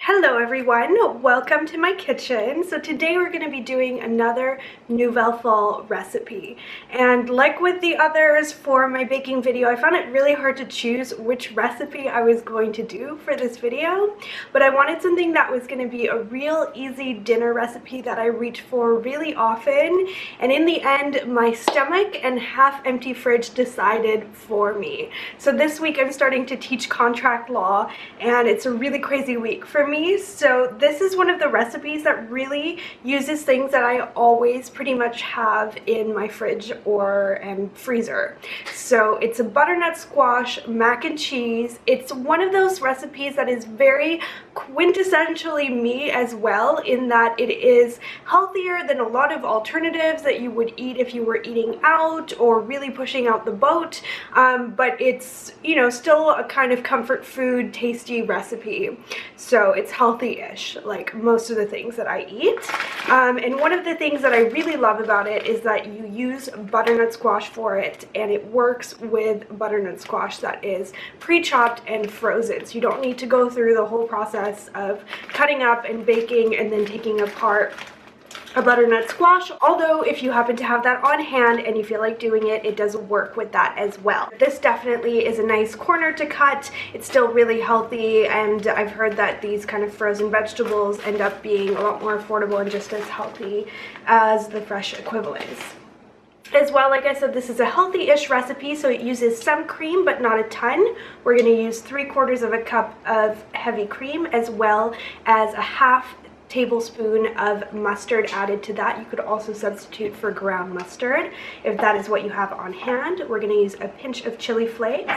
Hello everyone, welcome to my kitchen. So today we're going to be doing another Nouvelle Fall recipe. And like with the others for my baking video, I found it really hard to choose which recipe I was going to do for this video. But I wanted something that was going to be a real easy dinner recipe that I reach for really often. And in the end, my stomach and half-empty fridge decided for me. So this week I'm starting to teach contract law, and it's a really crazy week for me. So this is one of the recipes that really uses things that I always pretty much have in my fridge and freezer. So it's a butternut squash mac and cheese. It's one of those recipes that is very quintessentially me as well, in that it is healthier than a lot of alternatives that you would eat if you were eating out or really pushing out the boat, but it's, you know, still a kind of comfort food tasty recipe. So it's healthy-ish, like most of the things that I eat. And one of the things that I really love about it is that you use butternut squash for it, and it works with butternut squash that is pre-chopped and frozen. So you don't need to go through the whole process of cutting up and baking and then taking apart a butternut squash, although if you happen to have that on hand and you feel like doing it, it does work with that as well. This definitely is a nice corner to cut. It's still really healthy, and I've heard that these kind of frozen vegetables end up being a lot more affordable and just as healthy as the fresh equivalents. As well, like I said, this is a healthy-ish recipe, so it uses some cream but not a ton. We're going to use 3/4 of a cup of heavy cream, as well as a half tablespoon of mustard added to that. You could also substitute for ground mustard if that is what you have on hand. We're going to use a pinch of chili flakes.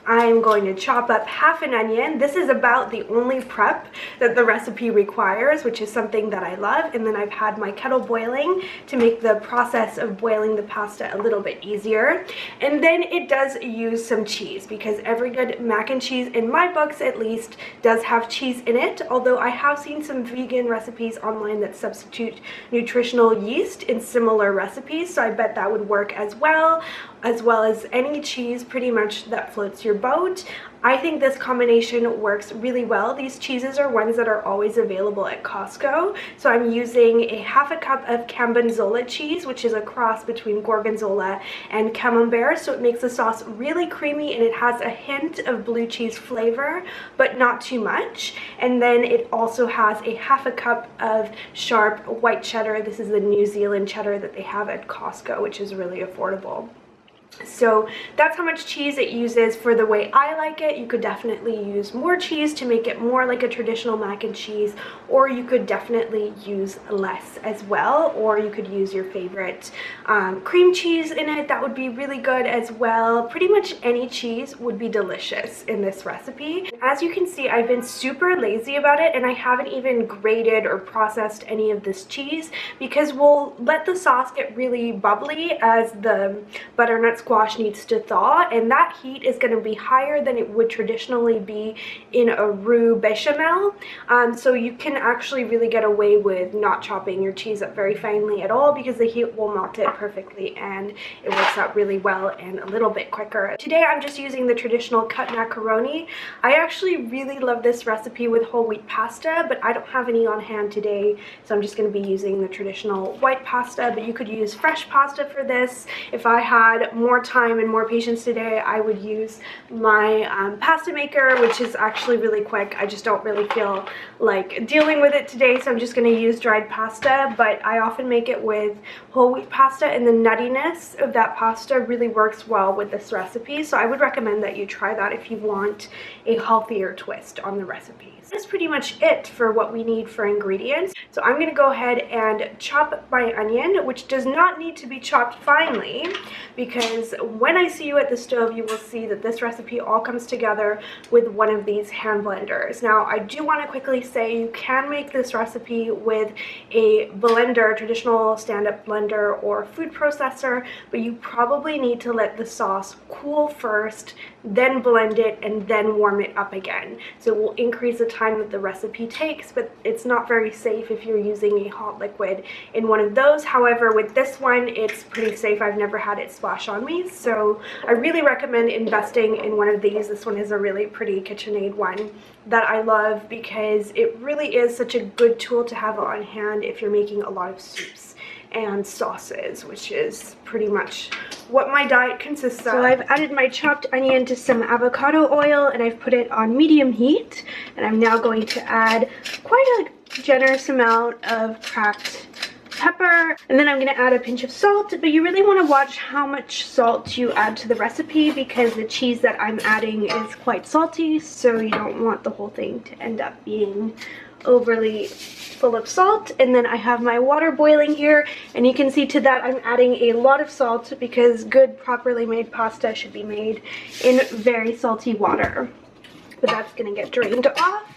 I'm going to chop up half an onion. This is about the only prep that the recipe requires, which is something that I love. And then I've had my kettle boiling to make the process of boiling the pasta a little bit easier. And then it does use some cheese, because every good mac and cheese, in my books at least, does have cheese in it. Although I have seen some vegan recipes online that substitute nutritional yeast in similar recipes, so I bet that would work as well as any cheese pretty much that floats your boat. I think this combination works really well. These cheeses are ones that are always available at Costco. So I'm using a half a cup of Cambozola cheese, which is a cross between Gorgonzola and Camembert. So it makes the sauce really creamy, and it has a hint of blue cheese flavor, but not too much. And then it also has a half a cup of sharp white cheddar. This is the New Zealand cheddar that they have at Costco, which is really affordable. So that's how much cheese it uses for the way I like it. You could definitely use more cheese to make it more like a traditional mac and cheese, or you could definitely use less as well, or you could use your favorite cream cheese in it. That would be really good as well. Pretty much any cheese would be delicious in this recipe. As you can see, I've been super lazy about it, and I haven't even grated or processed any of this cheese, because we'll let the sauce get really bubbly as the butternut squash needs to thaw, and that heat is going to be higher than it would traditionally be in a roux bechamel. So you can actually really get away with not chopping your cheese up very finely at all, because the heat will melt it perfectly and it works out really well and a little bit quicker. Today I'm just using the traditional cut macaroni. I actually really love this recipe with whole wheat pasta, but I don't have any on hand today, so I'm just going to be using the traditional white pasta. But you could use fresh pasta for this. If I had more time and more patience today, I would use my pasta maker, which is actually really quick. I just don't really feel like dealing with it today, so I'm just going to use dried pasta. But I often make it with whole wheat pasta, and the nuttiness of that pasta really works well with this recipe. So I would recommend that you try that if you want a healthier twist on the recipe. That's pretty much it for what we need for ingredients. So I'm going to go ahead and chop my onion, which does not need to be chopped finely, because when I see you at the stove, you will see that this recipe all comes together with one of these hand blenders. Now, I do want to quickly say you can make this recipe with a blender, traditional stand-up blender or food processor, but you probably need to let the sauce cool first, then blend it, and then warm it up again. So it will increase the time that the recipe takes, but it's not very safe if you're using a hot liquid in one of those. However, with this one, it's pretty safe. I've never had it splash on me. family. So I really recommend investing in one of these. This one is a really pretty KitchenAid one that I love because it really is such a good tool to have on hand if you're making a lot of soups and sauces, which is pretty much what my diet consists of. So I've added my chopped onion to some avocado oil and I've put it on medium heat, and I'm now going to add quite a generous amount of cracked pepper, and then I'm going to add a pinch of salt. But you really want to watch how much salt you add to the recipe because the cheese that I'm adding is quite salty, so you don't want the whole thing to end up being overly full of salt. And then I have my water boiling here, and you can see to that I'm adding a lot of salt because good properly made pasta should be made in very salty water. But that's going to get drained off.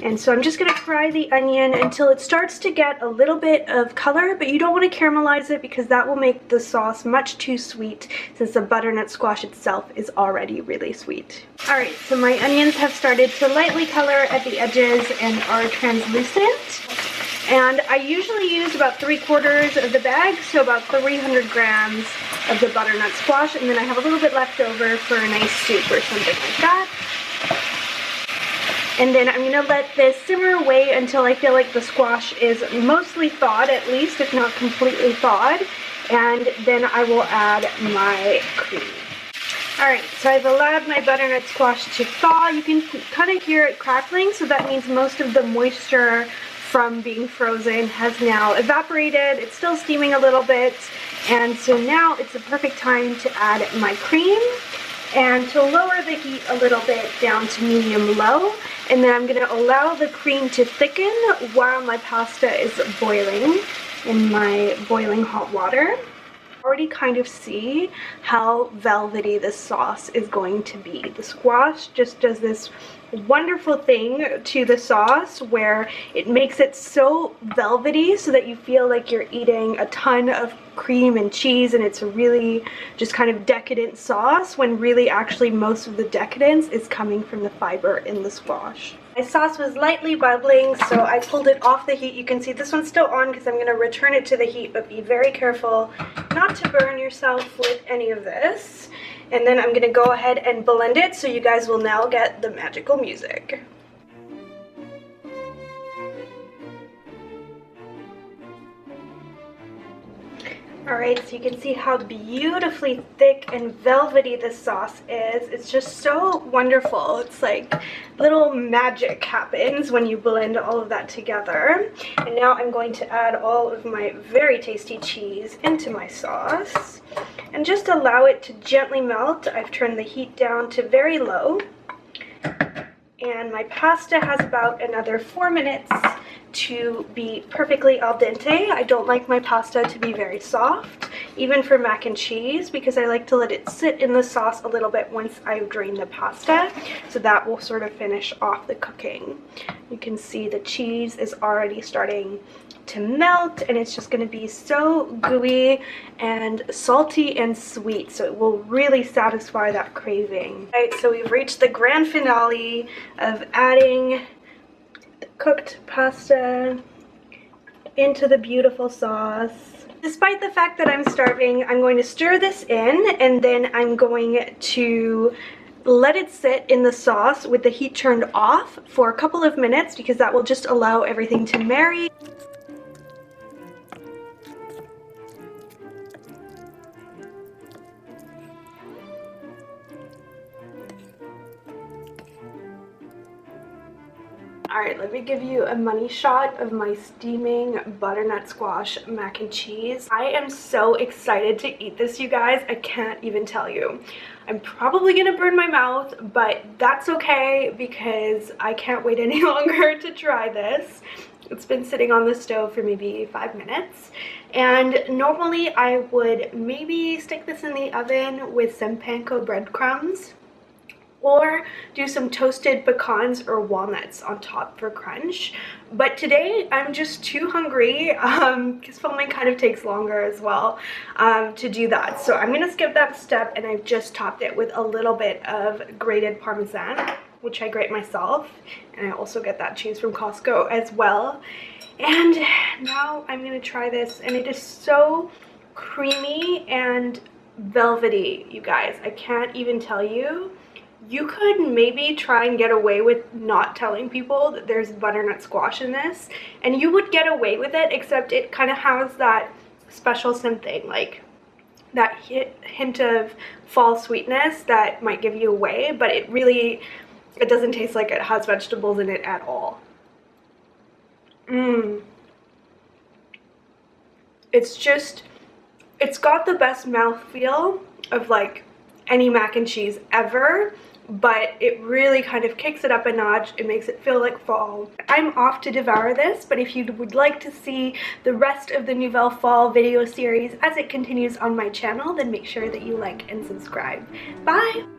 And so I'm just going to fry the onion until it starts to get a little bit of color, but you don't want to caramelize it because that will make the sauce much too sweet since the butternut squash itself is already really sweet. Alright, so my onions have started to lightly color at the edges and are translucent. And I usually use about 3/4 of the bag, so about 300 grams of the butternut squash, and then I have a little bit left over for a nice soup or something like that. And then I'm going to let this simmer away until I feel like the squash is mostly thawed, at least, if not completely thawed. And then I will add my cream. Alright, so I've allowed my butternut squash to thaw. You can kind of hear it crackling, so that means most of the moisture from being frozen has now evaporated. It's still steaming a little bit. And so now it's the perfect time to add my cream and to lower the heat a little bit down to medium-low. And then I'm going to allow the cream to thicken while my pasta is boiling in my boiling hot water. I already kind of see how velvety this sauce is going to be. The squash just does this wonderful thing to the sauce where it makes it so velvety so that you feel like you're eating a ton of cream and cheese, and it's a really just kind of decadent sauce when really actually most of the decadence is coming from the fiber in the squash. My sauce was lightly bubbling, so I pulled it off the heat. You can see this one's still on because I'm going to return it to the heat, but be very careful not to burn yourself with any of this. And then I'm going to go ahead and blend it, so you guys will now get the magical music. Alright, so you can see how beautifully thick and velvety this sauce is. It's just so wonderful. It's like little magic happens when you blend all of that together. And now I'm going to add all of my very tasty cheese into my sauce and just allow it to gently melt. I've turned the heat down to very low. And my pasta has about another 4 minutes to be perfectly al dente. I don't like my pasta to be very soft, even for mac and cheese, because I like to let it sit in the sauce a little bit once I've drained the pasta, so that will sort of finish off the cooking. You can see the cheese is already starting to melt, and it's just going to be so gooey and salty and sweet, so it will really satisfy that craving. Alright, so we've reached the grand finale of adding the cooked pasta into the beautiful sauce. Despite the fact that I'm starving, I'm going to stir this in, and then I'm going to let it sit in the sauce with the heat turned off for a couple of minutes because that will just allow everything to marinate. Alright, let me give you a money shot of my steaming butternut squash mac and cheese. I am so excited to eat this, you guys. I can't even tell you. I'm probably gonna burn my mouth, but that's okay because I can't wait any longer to try this. It's been sitting on the stove for maybe 5 minutes. And normally I would maybe stick this in the oven with some panko breadcrumbs, or do some toasted pecans or walnuts on top for crunch. But today I'm just too hungry because filming kind of takes longer as well to do that. So I'm gonna skip that step, and I've just topped it with a little bit of grated parmesan, which I grate myself, and I also get that cheese from Costco as well. And now I'm gonna try this, and it is so creamy and velvety, you guys. I can't even tell you. You could maybe try and get away with not telling people that there's butternut squash in this, and you would get away with it, except it kind of has that special something, like that hint of fall sweetness that might give you away, but it doesn't taste like it has vegetables in it at all. It's got the best mouthfeel of like any mac and cheese ever, but it really kind of kicks it up a notch. It makes it feel like fall. I'm off to devour this, but if you would like to see the rest of the Nouvelle Fall video series as it continues on my channel, then make sure that you like and subscribe. Bye!